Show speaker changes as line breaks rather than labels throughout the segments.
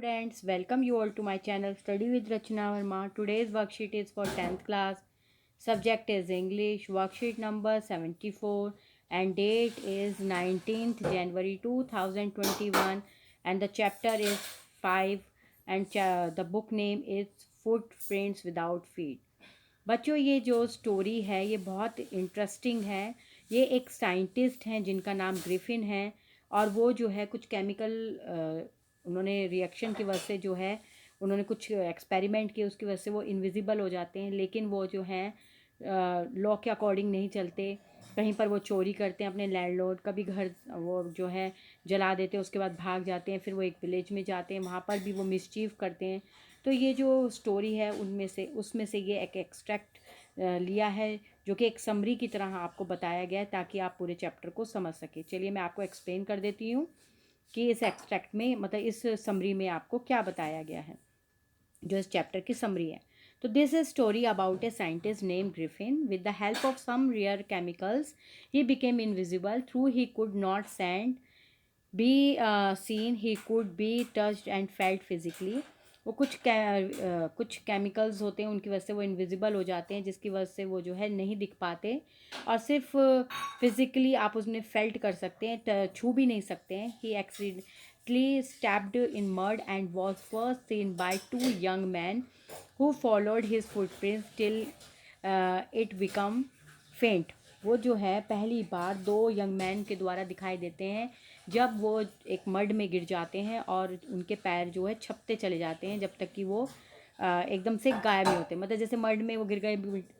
Students, welcome you all to my channel Study with Rachna Verma. Today's worksheet is for 10th class. Subject is English. Worksheet number 74 and date is 19th January 2021 and the chapter is 5 and the book name is Footprints Without Feet. बच्चों ये जो story है ये बहुत interesting है। ये एक scientist हैं जिनका नाम ग्रिफिन है और वो जो है कुछ केमिकल उन्होंने रिएक्शन की वजह से जो है उन्होंने कुछ एक्सपेरिमेंट किए, उसकी वजह से वो इनविजिबल हो जाते हैं। लेकिन वो जो हैं लॉ के अकॉर्डिंग नहीं चलते। कहीं पर वो चोरी करते हैं अपने लैंडलॉर्ड का भी घर, वो जो है जला देते हैं, उसके बाद भाग जाते हैं। फिर वो एक विलेज में जाते हैं, वहाँ पर भी वो मिसचीव करते हैं। तो ये जो स्टोरी है उसमें से ये एक एक्सट्रैक्ट लिया है जो कि एक समरी की तरह आपको बताया गया है ताकि आप पूरे चैप्टर को समझ सकें। चलिए मैं आपको एक्सप्लेन कर देती हूँ कि इस एक्सट्रैक्ट में मतलब इस समरी में आपको क्या बताया गया है, जो इस चैप्टर की समरी है। तो this is story about a scientist name Griffin with the help of some rare chemicals he became invisible through he could not send be seen, he could be touched and felt physically. वो कुछ chemicals होते हैं, उनकी वजह से वो invisible हो जाते हैं, जिसकी वजह से वो जो है नहीं दिख पाते और सिर्फ फिजिकली आप उसमें फेल्ट कर सकते हैं, छू भी नहीं सकते हैं। ही accidentally stepped in mud and was first seen by two young men who followed his footprints till it became faint। वो जो है पहली बार दो यंग मैन के द्वारा दिखाई देते हैं जब वो एक मड में गिर जाते हैं और उनके पैर जो है छपते चले जाते हैं जब तक कि वो एकदम से गायब नहीं होते। मतलब जैसे मड में वो गिर गए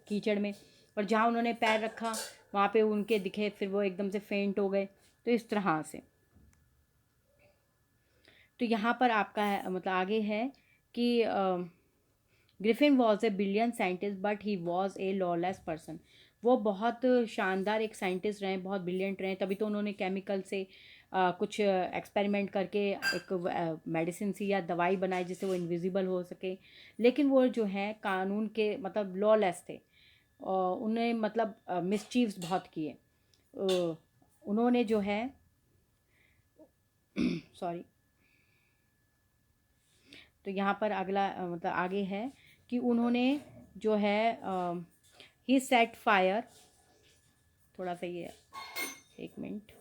कीचड़ में और जहाँ उन्होंने पैर रखा वहाँ पे उनके दिखे, फिर वो एकदम से फेंट हो गए। तो इस तरह से तो यहाँ पर आपका है मतलब आगे है कि Griffin was a brilliant scientist but he was a lawless person. वो बहुत शानदार एक साइंटिस्ट रहे, बहुत ब्रिलियंट रहे, तभी तो उन्होंने केमिकल से कुछ एक्सपेरिमेंट करके एक मेडिसिन सी या दवाई बनाई जिससे वो इनविजिबल हो सके। लेकिन वो जो है कानून के मतलब लॉलेस थे और उन्हें मतलब मिसचीव्स बहुत किए। उन्होंने जो है सॉरी तो यहाँ पर अगला मतलब आगे है कि उन्होंने जो है ही सेट फायर, थोड़ा सा ये एक minute,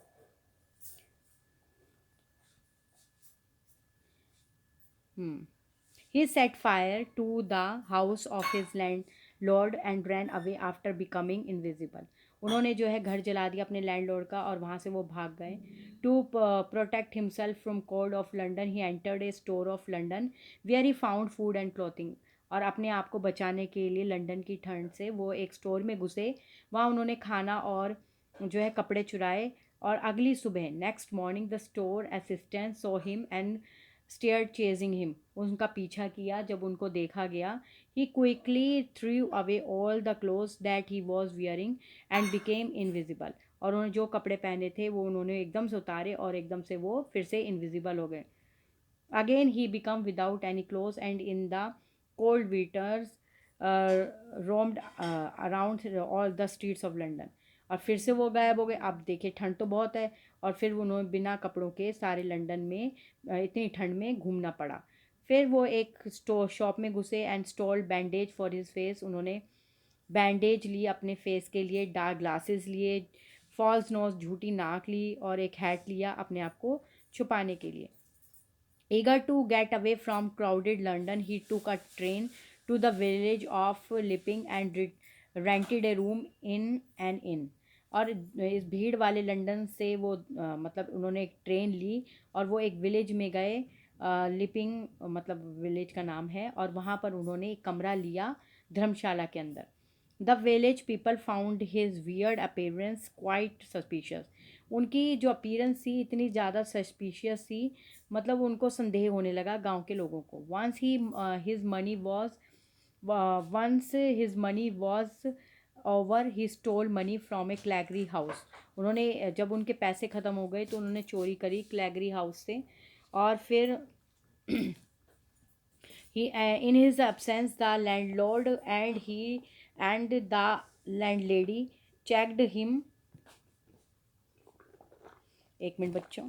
he set fire to the house of his landlord and ran away after becoming invisible. उन्होंने जो है घर जला दिया अपने लैंड लॉर्ड का और वहाँ से वो भाग गए। To protect himself from cold of London he entered a store of London where he found food and clothing. और अपने आप को बचाने के लिए लंदन की ठंड से वो एक स्टोर में घुसे, वहाँ उन्होंने खाना और जो है कपड़े चुराए। और अगली सुबह next morning the store assistant saw him and stared chasing him. उनका पीछा किया, जब उनको देखा गया he quickly threw away all the clothes that he was wearing and became invisible. और उन्होंने जो कपड़े पहने थे वो उन्होंने एकदम से उतारे और एकदम से वो फिर से इनविजिबल हो गए। Again he become without any clothes and in the cold winters roamed around all the streets of London. और फिर से वो गायब हो गए। अब देखिए ठंड तो बहुत है और फिर उन्होंने बिना कपड़ों के सारे लंदन में इतनी ठंड में घूमना पड़ा। फिर वो एक स्टोर शॉप में घुसे and stall bandage for his face. उन्होंने बैंडेज लिए अपने फेस के लिए, डार्क ग्लासेस लिए, फॉल्स नोज झूठी नाक ली और एक हैट लिया अपने आप को छुपाने के लिए। Eager to get away from crowded London, he took a train to the village of Lipping and rented a room in an inn। और इस भीड़ वाले लंदन से वो मतलब उन्होंने एक ट्रेन ली और वो एक विलेज में गए, लिपिंग मतलब विलेज का नाम है, और वहाँ पर उन्होंने एक कमरा लिया धर्मशाला के अंदर। The village people found his weird appearance quite suspicious. उनकी जो अपीयरेंस थी इतनी ज़्यादा सस्पिशियस थी, मतलब उनको संदेह होने लगा गांव के लोगों को। Once his money was over he stole money from a Claggery house. उन्होंने जब उनके पैसे ख़त्म हो गए तो उन्होंने चोरी करी क्लैगरी हाउस से। और फिर he in his absence the landlord and the landlady checked him। एक मिनट बच्चों।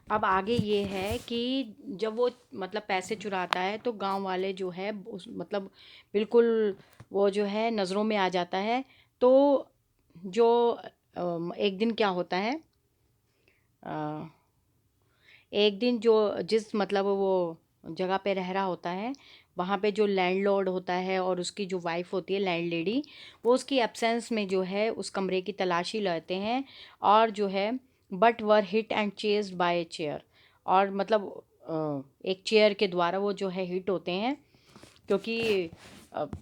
अब आगे ये है कि जब वो मतलब पैसे चुराता है तो गांव वाले जो है उस मतलब बिल्कुल वो जो है नज़रों में आ जाता है। तो जो एक दिन क्या होता है, अ, एक दिन जो जिस मतलब वो जगह पे रह रहा होता है वहाँ पे जो लैंडलॉर्ड होता है और उसकी जो वाइफ होती है लैंड लेडी, वो उसकी एब्सेंस में जो है उस कमरे की तलाशी लेते हैं और जो है but were hit and chased by a chair. और मतलब एक चेयर के द्वारा वो जो है हिट होते हैं, क्योंकि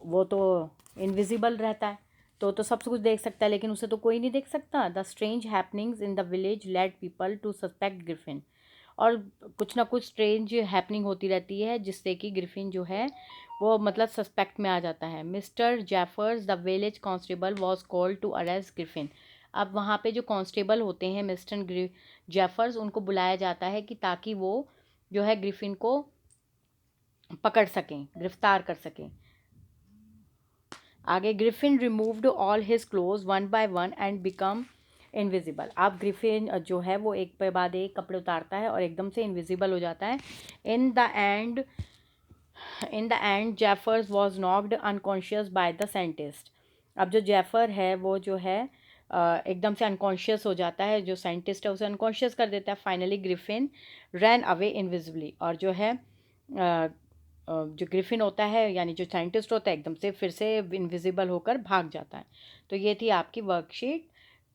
वो तो इनविजिबल रहता है, तो सब कुछ देख सकता है लेकिन उसे तो कोई नहीं देख सकता। The strange happenings in the village led people to suspect Griffin. और कुछ ना कुछ स्ट्रेंज हैपनिंग होती रहती है जिससे कि ग्रिफिन जो है वो मतलब सस्पेक्ट में आ जाता है। Mister Jeffers the village constable was called to arrest Griffin. अब वहाँ पे जो कांस्टेबल होते हैं मिस्टर जेफर्स, उनको बुलाया जाता है कि ताकि वो जो है ग्रिफिन को पकड़ सकें, गिरफ्तार कर सकें। आगे Griffin removed all his close one by one and become invisible. अब ग्रिफिन जो है वो एक पे बाद एक कपड़े उतारता है और एकदम से इनविजिबल हो जाता है। In the and in the end Jeffers was knocked unconscious by the scientist. अब जो जेफर है वो जो है एकदम से अनकॉन्शियस हो जाता है, जो साइंटिस्ट है उसे अनकॉन्शियस कर देता है। Finally Griffin ran away invisibly. और जो है जो ग्रिफिन होता है यानी जो साइंटिस्ट होता है एकदम से फिर से इनविजिबल होकर भाग जाता है। तो ये थी आपकी वर्कशीट।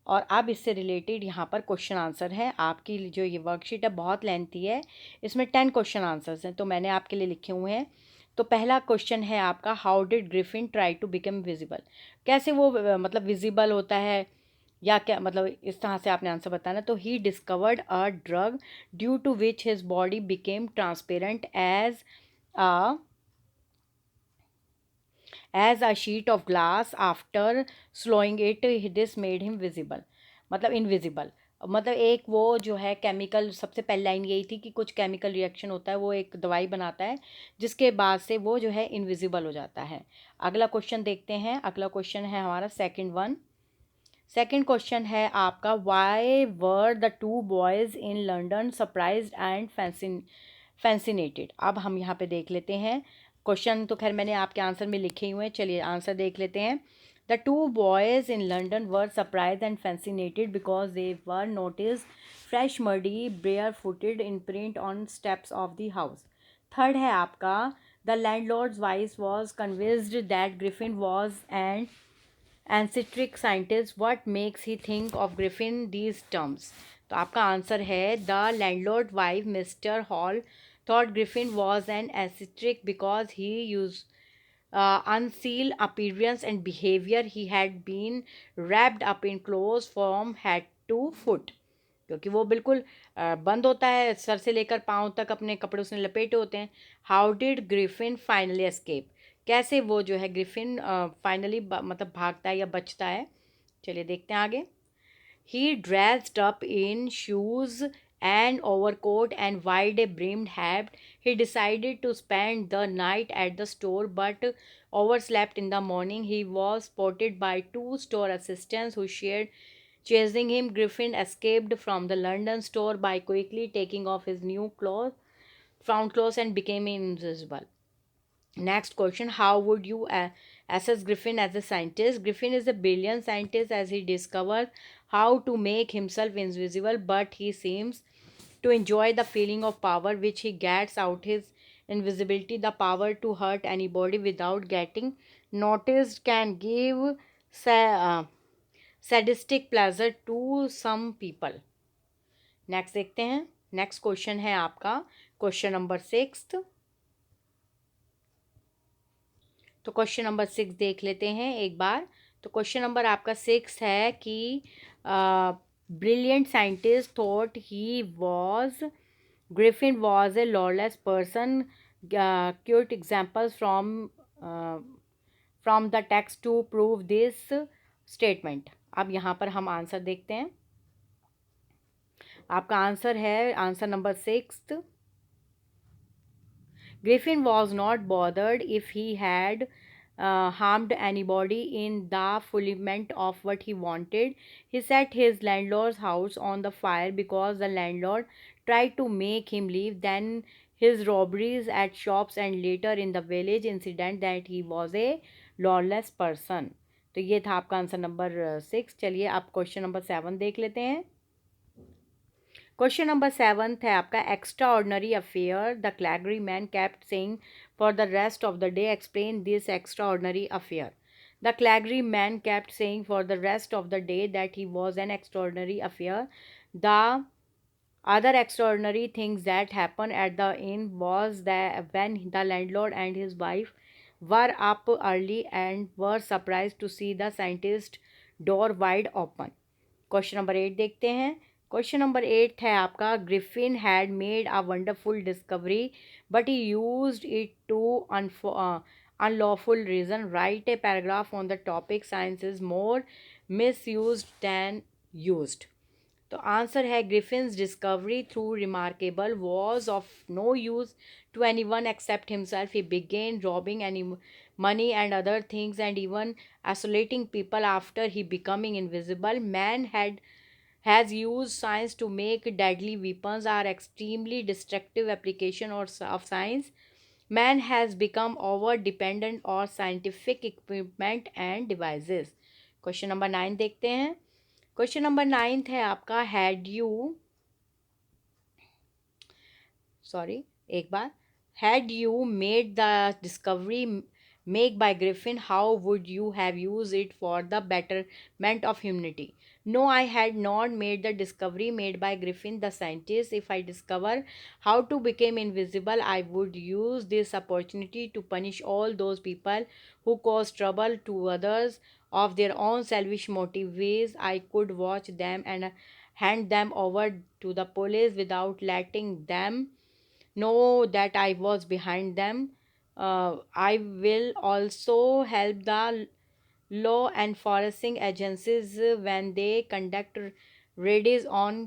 और अब इससे रिलेटेड यहाँ पर क्वेश्चन आंसर है। आपकी जो ये वर्कशीट है बहुत लेंथी है, इसमें 10 क्वेश्चन आंसर्स हैं तो मैंने आपके लिए लिखे हुए हैं। तो पहला क्वेश्चन है आपका, how did Griffin try to become visible. कैसे वो मतलब विजिबल होता है या क्या मतलब इस तरह से आपने आंसर बताना। तो he discovered a drug due to which his body became transparent a as a sheet of glass. After slowing it, this made him visible, मतलब इनविजिबल। मतलब एक वो जो है केमिकल, सबसे पहली लाइन यही थी कि कुछ केमिकल रिएक्शन होता है, वो एक दवाई बनाता है जिसके बाद से वो जो है इनविजिबल हो जाता है। अगला क्वेश्चन देखते हैं। अगला क्वेश्चन है हमारा सेकंड वन। सेकंड क्वेश्चन है आपका, why were the two boys in London surprised and fascinated. अब हम यहाँ पे देख लेते हैं। क्वेश्चन तो खैर मैंने आपके आंसर में लिखे हुए हैं, चलिए आंसर देख लेते हैं। The two boys in London were surprised and fascinated because they were notice fresh muddy bare footed in print on steps of the house. Third है आपका, the landlord's wife was convinced that Griffin was an eccentric scientist, what makes he think of Griffin these terms. तो आपका answer है, the landlord wife mister Hall thought Griffin was an eccentric because he use unsealed appearance and behavior. He had been wrapped up in clothes from head to foot, क्योंकि वो बिल्कुल बंद होता है, sir से लेकर पाँव तक अपने कपड़े उसने लपेटे होते हैं। How did Griffin finally escape. कैसे वो जो है ग्रिफिन फाइनली मतलब भागता है या बचता है। चलिए देखते हैं आगे। He dressed up in shoes and overcoat and wide brimmed hat. He decided to spend the night at the store but overslept in the morning. He was spotted by two store assistants who shared chasing him. Griffin escaped from the London store by quickly taking off his new clothes, found clothes and became invisible. Next question, how would you assess Griffin as a scientist? Griffin is a brilliant scientist as he discovers how to make himself invisible, but he seems to enjoy the feeling of power which he gets out his invisibility. The power to hurt anybody without getting noticed can give sadistic pleasure to some people. Next देखते हैं। Next question है आपका question number 6। तो question number 6 देख लेते हैं एक बार। तो क्वेश्चन नंबर आपका 6 है कि brilliant scientist thought he was Griffin was a lawless person, quote examples from the text to prove this statement. अब यहाँ पर हम आंसर देखते हैं। आपका आंसर है answer number 6। Griffin was not bothered if he had harmed anybody in the fulfillment of what he wanted. He set his landlord's house on the fire because the landlord tried to make him leave. Then his robberies at shops and later in the village incident that he was a lawless person. तो ये था आपका answer number 6. चलिए अब question number 7 देख लेते हैं. Question number 7 है आपका extraordinary affair the Claggery man kept saying for the rest of the day. Explain this extraordinary affair. The Claggery man kept saying for the rest of the day that he was an extraordinary affair. The other extraordinary things that happened at the inn was that when the landlord and his wife were up early and were surprised to see the scientist door wide open. Question number 8 देखते हैं. Question number 8 है आपका Griffin had made a wonderful discovery but he used it to unlawful reason. Write a paragraph on the topic science is more misused than used. तो answer है Griffin's discovery through remarkable was of no use to anyone except himself. He began robbing any money and other things and even isolating people after he becoming invisible. Man has used science to make deadly weapons are extremely destructive application of science. Man has become over dependent on scientific equipment and devices. Question number 9 देखते हैं. Question number 9 है आपका had you made the discovery made by Griffin, how would you have used it for the betterment of humanity? No, I had not made the discovery made by Griffin the scientist. If I discover how to become invisible, I would use this opportunity to punish all those people who cause trouble to others of their own selfish motives. I could watch them and hand them over to the police without letting them know that I was behind them. I will also help the law enforcing agencies when they conduct raids on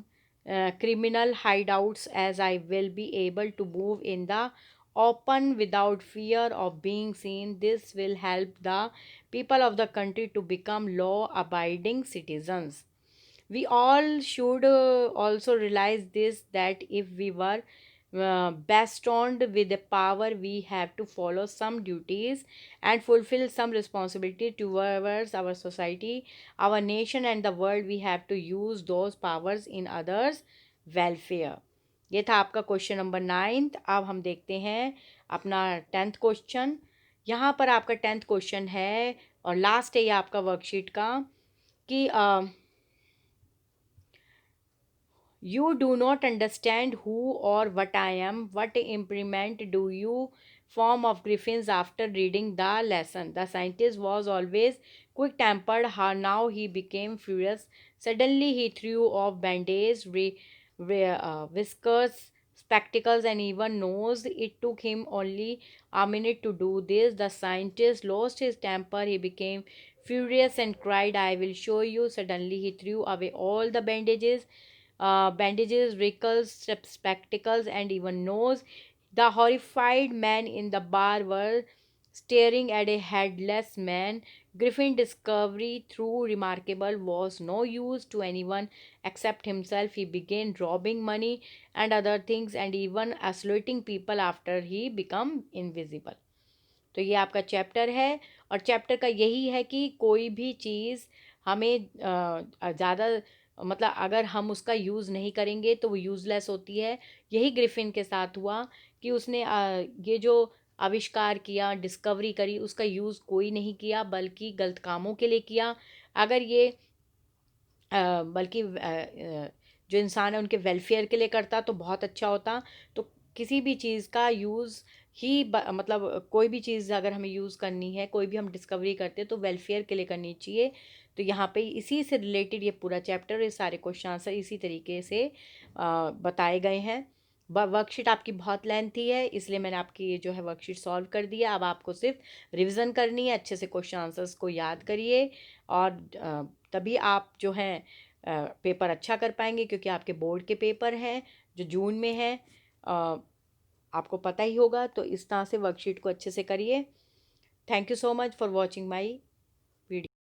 criminal hideouts, as I will be able to move in the open without fear of being seen. This will help the people of the country to become law abiding citizens. We all should also realize this, that if we were bestowed with the power, we have to follow some duties and fulfill some responsibility towards our society, our nation and the world. We have to use those powers in others welfare. ये था आपका question number 9. अब हम देखते हैं अपना 10th question. यहाँ पर आपका 10th क्वेश्चन है और लास्ट है ये आपका वर्कशीट का कि you do not understand who or what I am. What imprisonment do you form of Griffins after reading the lesson? The scientist was always quick-tempered. Now he became furious. Suddenly he threw off bandages, whiskers, spectacles, and even nose. It took him only a minute to do this. The scientist lost his temper. He became furious and cried, I will show you. Suddenly he threw away all the bandages, wrinkles, spectacles, and even nose. The horrified men in the bar were staring at a headless man. Griffin discovery through remarkable was no use to anyone except himself. He began robbing money and other things and even assaulting people after he become invisible. तो ये आपका chapter है और chapter का यही है कि कोई भी चीज़ हमें ज़्यादा मतलब अगर हम उसका यूज़ नहीं करेंगे तो वो यूज़लेस होती है. यही ग्रिफिन के साथ हुआ कि उसने ये जो आविष्कार किया, डिस्कवरी करी, उसका यूज़ कोई नहीं किया बल्कि गलत कामों के लिए किया. अगर ये बल्कि जो इंसान है उनके वेलफेयर के लिए करता तो बहुत अच्छा होता. तो किसी भी चीज़ का यूज़ ही मतलब कोई भी चीज़ अगर हमें यूज़ करनी है, कोई भी हम डिस्कवरी करते हैं तो वेलफेयर के लिए करनी चाहिए. तो यहाँ पे इसी से रिलेटेड ये पूरा चैप्टर, ये सारे क्वेश्चन आंसर इसी तरीके से बताए गए हैं. वर्कशीट आपकी बहुत लेंथी है इसलिए मैंने आपकी ये जो है वर्कशीट सॉल्व कर दिया. अब आपको सिर्फ रिवीजन करनी है, अच्छे से क्वेश्चन आंसर्स को याद करिए और तभी आप जो हैं पेपर अच्छा कर पाएंगे क्योंकि आपके बोर्ड के पेपर हैं जो जून में हैं. आपको पता ही होगा. तो इस तरह से वर्कशीट को अच्छे से करिए. Thank you so much for watching my